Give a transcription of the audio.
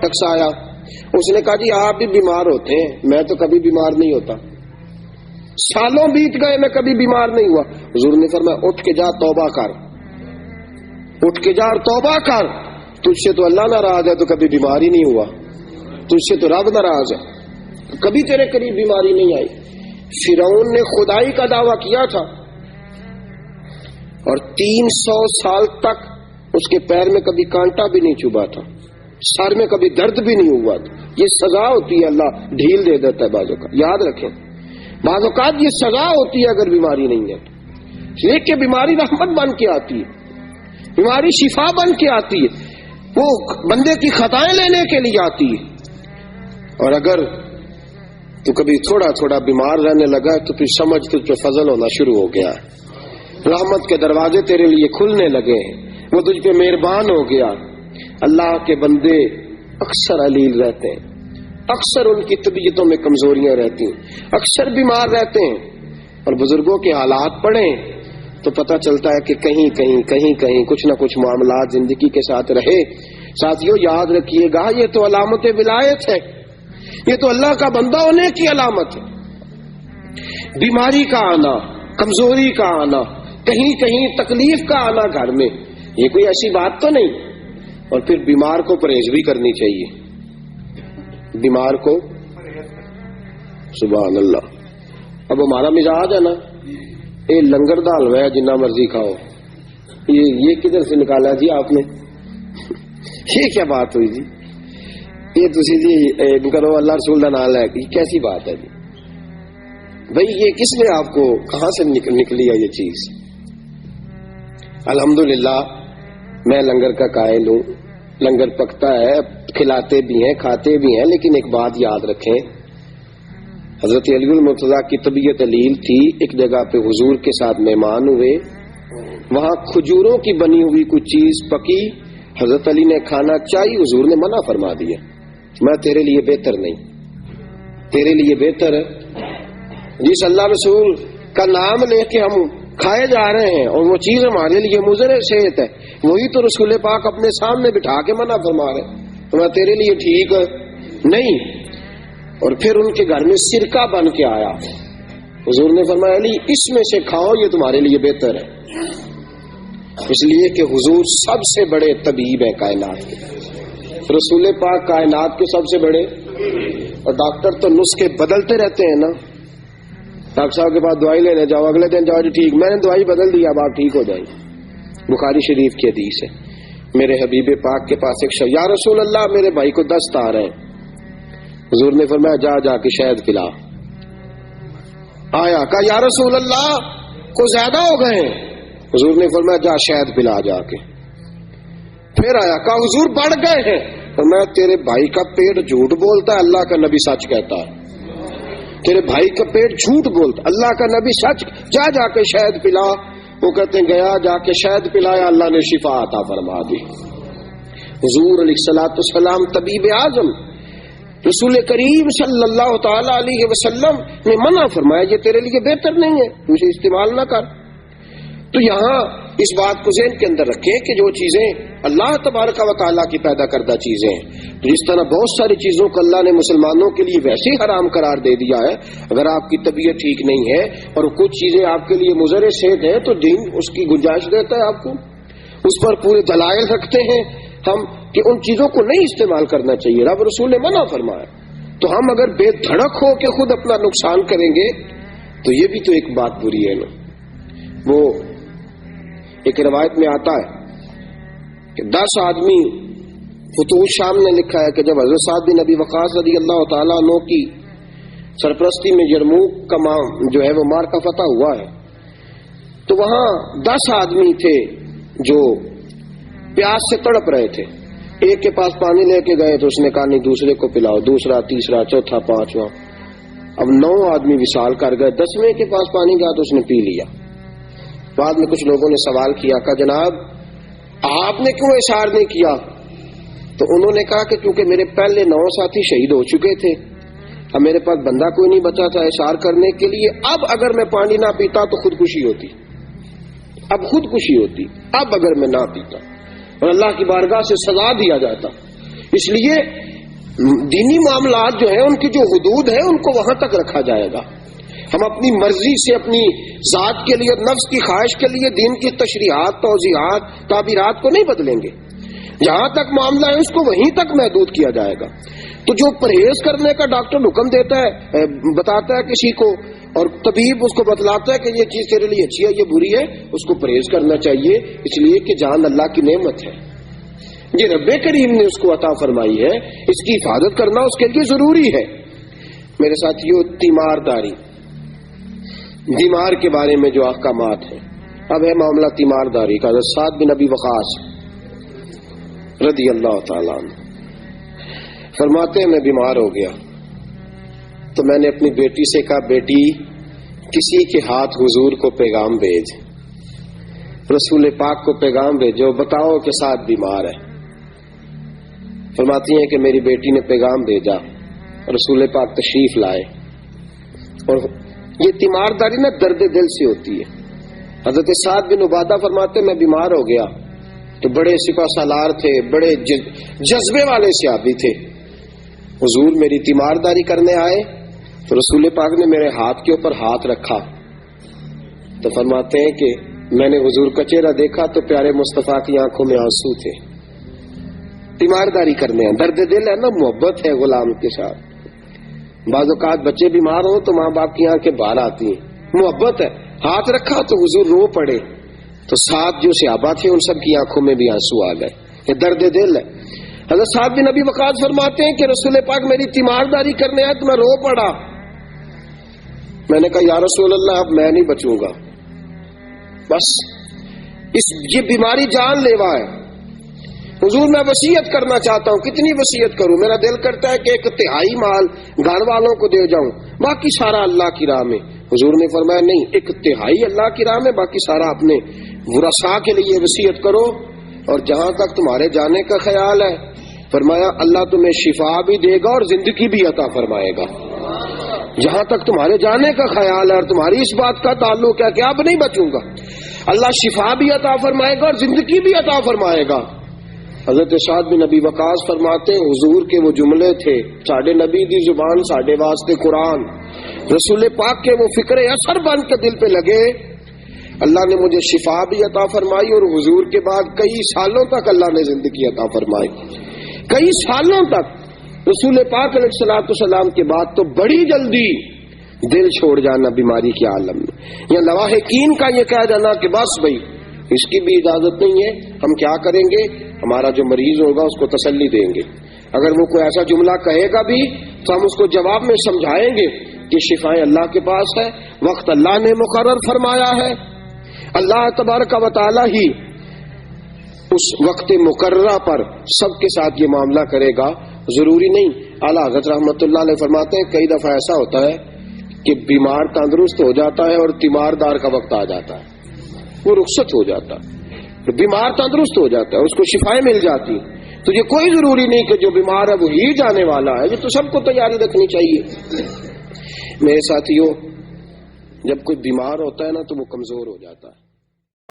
شخص آیا, اس نے کہا جی آپ بھی بیمار ہوتے ہیں, میں تو کبھی بیمار نہیں ہوتا, سالوں بیت گئے میں کبھی بیمار نہیں ہوا. حضور نے فرمایا اٹھ کے جا توبہ کر, اٹھ کے جا اور توبہ کر, تجھ سے تو اللہ ناراض ہے تو کبھی بیمار ہی نہیں ہوا, تجھ سے تو رب ناراض ہے, کبھی تیرے قریب بیماری نہیں آئی. فرعون نے خدائی کا دعویٰ کیا تھا اور 300 سال تک اس کے پیر میں کبھی کانٹا بھی نہیں چبھا تھا, سر میں کبھی درد بھی نہیں ہوا تھا. یہ سزا ہوتی ہے, اللہ ڈھیل دے دیتا ہے بعض اوقات, یاد رکھیں بعض اوقات یہ سزا ہوتی ہے اگر بیماری نہیں ہے. لیکن بیماری رحمت بن کے آتی ہے, بیماری شفا بن کے آتی ہے, وہ بندے کی خطائیں لینے کے لیے آتی ہے. اور اگر تو کبھی تھوڑا تھوڑا بیمار رہنے لگا تو پھر سمجھ تجھ پہ فضل ہونا شروع ہو گیا, رحمت کے دروازے تیرے لیے کھلنے لگے ہیں, وہ تجھ پہ مہربان ہو گیا. اللہ کے بندے اکثر علیل رہتے ہیں, اکثر ان کی طبیعتوں میں کمزوریاں رہتی ہیں, اکثر بیمار رہتے ہیں, اور بزرگوں کے حالات پڑھیں تو پتہ چلتا ہے کہ کہیں کچھ نہ کچھ معاملات زندگی کے ساتھ رہے. ساتھیوں یاد رکھیے گا یہ تو علامت ولایت ہے, یہ تو اللہ کا بندہ ہونے کی علامت ہے. بیماری کا آنا, کمزوری کا آنا, کہیں تکلیف کا آنا گھر میں, یہ کوئی ایسی بات تو نہیں. اور پھر بیمار کو پرہیز بھی کرنی چاہیے, بیمار کو سبحان اللہ. اب ہمارا مزاج ہے نا یہ لنگر دا حلوہ ہے جنہ مرضی کھاؤ, یہ کدھر سے نکالا جی آپ نے, یہ کیا بات ہوئی جی, یہ تسی جی کرو اللہ رسول کا نام لے کے, کیسی بات ہے جی بھائی, یہ کس نے آپ کو کہاں سے نکلی ہے یہ چیز. الحمدللہ میں لنگر کا قائل ہوں, لنگر پکتا ہے, کھلاتے بھی ہیں کھاتے بھی ہیں, لیکن ایک بات یاد رکھیں, حضرت علی المرتضیٰ کی طبیعت علیل تھی, ایک جگہ پہ حضور کے ساتھ مہمان ہوئے, وہاں کھجوروں کی بنی ہوئی کوئی چیز پکی, حضرت علی نے کھانا چاہی, حضور نے منع فرما دیا, میں تیرے لیے بہتر نہیں, تیرے لیے بہتر ہے جس اللہ رسول کا نام لے کے ہم کھائے جا رہے ہیں اور وہ چیز ہمارے لیے مضر صحت ہے, وہی تو رسول پاک اپنے سامنے بٹھا کے منع فرما رہے, تو میں تیرے لیے ٹھیک نہیں. اور پھر ان کے گھر میں سرکہ بن کے آیا, حضور نے فرمایا علی اس میں سے کھاؤ, یہ تمہارے لیے بہتر ہے, اس لیے کہ حضور سب سے بڑے طبیب ہیں کائنات کے, رسول پاک کائنات کے سب سے بڑے. اور ڈاکٹر تو نسخے بدلتے رہتے ہیں نا, ڈاکٹر صاحب کے پاس دوائی لینے جاؤ, اگلے دن جاؤ جی ٹھیک, میں نے دوائی بدل دی, اب آپ ٹھیک ہو جائیں. بخاری شریف کی حدیث ہے, میرے حبیب پاک کے پاس ایک شخص, یا رسول اللہ میرے بھائی کو دست آ رہے ہیں, حضور نے فرمایا جا کے شہد پلا. آیا کہا یا رسول اللہ کو زیادہ ہو گئے ہیں, حضور نے فرمایا جا شہد پلا جا کے. پھر آیا کہا حضور بڑھ گئے ہیں, فرمایا تیرے بھائی کا پیٹ جھوٹ بولتا ہے, اللہ کا نبی سچ کہتا ہے, تیرے بھائی کا پیٹ جھوٹ بولتا, اللہ کا نبی سچ, جا کے شہد پلا. وہ کہتے ہیں گیا جا کے شہد پلایا, اللہ نے شفا عطا فرما دی. حضور علیہ الصلوۃ والسلام طبیب اعظم رسول کریم صلی اللہ تعالی علیہ وسلم نے منع فرمایا یہ تیرے لیے بہتر نہیں ہے, اسے استعمال نہ کر. تو یہاں اس بات کو ذہن کے اندر رکھیں کہ جو چیزیں اللہ تبارک و تعالیٰ کی پیدا کردہ چیزیں ہیں, تو جس طرح بہت ساری چیزوں کو اللہ نے مسلمانوں کے لیے ویسے ہی حرام قرار دے دیا ہے, اگر آپ کی طبیعت ٹھیک نہیں ہے اور کچھ چیزیں آپ کے لیے مضر صحت ہے تو دین اس کی گنجائش دیتا ہے آپ کو, اس پر پورے دلائل رکھتے ہیں ہم کہ ان چیزوں کو نہیں استعمال کرنا چاہیے, رب رسول نے منع فرمایا. تو ہم اگر بے دھڑک ہو کے خود اپنا نقصان کریں گے تو یہ بھی تو ایک بات بری ہے نا. وہ ایک روایت میں آتا ہے کہ 10 آدمی, فتوح شام نے لکھا ہے کہ جب حضرت سعد بن ابی وقاص رضی اللہ تعالیٰ عنہ کی سرپرستی میں یرموک کا جو ہے وہ مارکہ فتح ہوا ہے, تو وہاں 10 آدمی تھے جو پیاس سے تڑپ رہے تھے. ایک کے پاس پانی لے کے گئے تو اس نے کہا نہیں دوسرے کو پلاؤ, دوسرا, تیسرا, چوتھا, پانچواں, اب 9 آدمی وصال کر گئے. 10ویں کے پاس پانی گیا تو اس نے پی لیا. بعد میں کچھ لوگوں نے سوال کیا, کہا جناب آپ نے کیوں اشار نہیں کیا؟ تو انہوں نے کہا کہ کیونکہ میرے پہلے 9 ساتھی شہید ہو چکے تھے, اب میرے پاس بندہ کوئی نہیں بچا تھا اشار کرنے کے لیے. اب اگر میں پانی نہ پیتا تو خودکشی ہوتی, اب خودکشی ہوتی, اب اگر میں نہ پیتا اور اللہ کی بارگاہ سے سزا دیا جاتا. اس لیے دینی معاملات جو ہیں ان کی جو حدود ہے ان کو وہاں تک رکھا جائے گا. ہم اپنی مرضی سے اپنی ذات کے لیے نفس کی خواہش کے لیے دین کی تشریحات توضیحات تعبیرات کو نہیں بدلیں گے. جہاں تک معاملہ ہے اس کو وہیں تک محدود کیا جائے گا. تو جو پرہیز کرنے کا ڈاکٹر حکم دیتا ہے بتاتا ہے کسی کو اور طبیب اس کو بتلاتا ہے کہ یہ چیز تیرے لیے اچھی ہے یہ بری ہے, اس کو پرہیز کرنا چاہیے اس لیے کہ جان اللہ کی نعمت ہے, یہ رب کریم نے اس کو عطا فرمائی ہے, اس کی حفاظت کرنا اس کے لیے ضروری ہے. میرے ساتھیو تیمارداری, بیمار کے بارے میں جو احکامات ہیں. اب ہے معاملہ تیمارداری کا. حضرت سعد بن ابی وقاص رضی اللہ تعالیٰ عنہ فرماتے ہیں میں بیمار ہو گیا تو میں نے اپنی بیٹی سے کہا بیٹی کسی کے ہاتھ حضور کو پیغام بھیج, رسول پاک کو پیغام بھیجو, بتاؤ کہ سعد بیمار ہے. فرماتی ہیں کہ میری بیٹی نے پیغام بھیجا, رسول پاک تشریف لائے. اور یہ تیمارداری نا درد دل سے ہوتی ہے. حضرت سعد بن عبادہ فرماتے میں بیمار ہو گیا تو بڑے سپہ سالار تھے, بڑے جذبے والے صحابی تھے. حضور میری تیمارداری کرنے آئے تو رسول پاک نے میرے ہاتھ کے اوپر ہاتھ رکھا تو فرماتے ہیں کہ میں نے حضور کا چہرہ دیکھا تو پیارے مصطفیٰ کی آنکھوں میں آنسو تھے. تیمارداری کرنے ہیں, درد دل ہے نا, محبت ہے غلام کے ساتھ. بعض اوقات بچے بیمار ہوں تو ماں باپ کی آنکھیں باہر آتی ہیں, محبت ہے. ہاتھ رکھا تو حضور رو پڑے تو ساتھ جو صحابہ تھے ان سب کی آنکھوں میں بھی آنسو آ گئے. یہ درد دل ہے. حضرت سعد بن ابی وقاص فرماتے ہیں کہ رسول پاک میری تیمارداری کرنے آئے تو میں رو پڑا. میں نے کہا یا رسول اللہ اب میں نہیں بچوں گا, بس یہ بیماری جان لیوا ہے. حضور میں وصیت کرنا چاہتا ہوں. کتنی وصیت کروں؟ میرا دل کرتا ہے کہ 1/3 مال گھر والوں کو دے جاؤں, باقی سارا اللہ کی راہ میں. حضور نے فرمایا نہیں, 1/3 اللہ کی راہ میں, باقی سارا اپنے ورثاء کے لیے وصیت کرو. اور جہاں تک تمہارے جانے کا خیال ہے فرمایا اللہ تمہیں شفا بھی دے گا اور زندگی بھی عطا فرمائے گا. جہاں تک تمہارے جانے کا خیال ہے اور تمہاری اس بات کا تعلق ہے کہ اب نہیں بچوں گا, اللہ شفا بھی عطا فرمائے گا اور زندگی بھی عطا فرمائے گا. حضرت سعد بن نبی وقاص فرماتے ہیں حضور کے وہ جملے تھے, ساڈے نبی دی زبان ساڈے واسطے قرآن, رسول پاک کے وہ فکر اثر بن کے دل پہ لگے. اللہ نے مجھے شفا بھی عطا فرمائی اور حضور کے بعد کئی سالوں تک اللہ نے زندگی عطا فرمائی. کئی سالوں تک. رسول پاک علیہ الصلوۃ والسلام کے بعد تو بڑی جلدی دل چھوڑ جانا بیماری کے عالم میں, یا لواحقین کا یہ کہہ جانا کہ بس بھائی اس کی بھی اجازت نہیں ہے, ہم کیا کریں گے, ہمارا جو مریض ہوگا اس کو تسلی دیں گے. اگر وہ کوئی ایسا جملہ کہے گا بھی تو ہم اس کو جواب میں سمجھائیں گے کہ شفائیں اللہ کے پاس ہے, وقت اللہ نے مقرر فرمایا ہے. اللہ تبارک و تعالی ہی اس وقت مقررہ پر سب کے ساتھ یہ معاملہ کرے گا. ضروری نہیں. اعلیٰ حضرت رحمۃ اللہ علیہ فرماتے ہیں کئی دفعہ ایسا ہوتا ہے کہ بیمار تندرست ہو جاتا ہے اور تیماردار کا وقت آ جاتا ہے, وہ رخصت ہو جاتا ہے, بیمار تندرست ہو جاتا ہے, اس کو شفائیں مل جاتی. تو یہ کوئی ضروری نہیں کہ جو بیمار ہے وہی جانے والا ہے, یہ تو سب کو تیاری رکھنی چاہیے. میرے ساتھیوں جب کوئی بیمار ہوتا ہے نا تو وہ کمزور ہو جاتا ہے.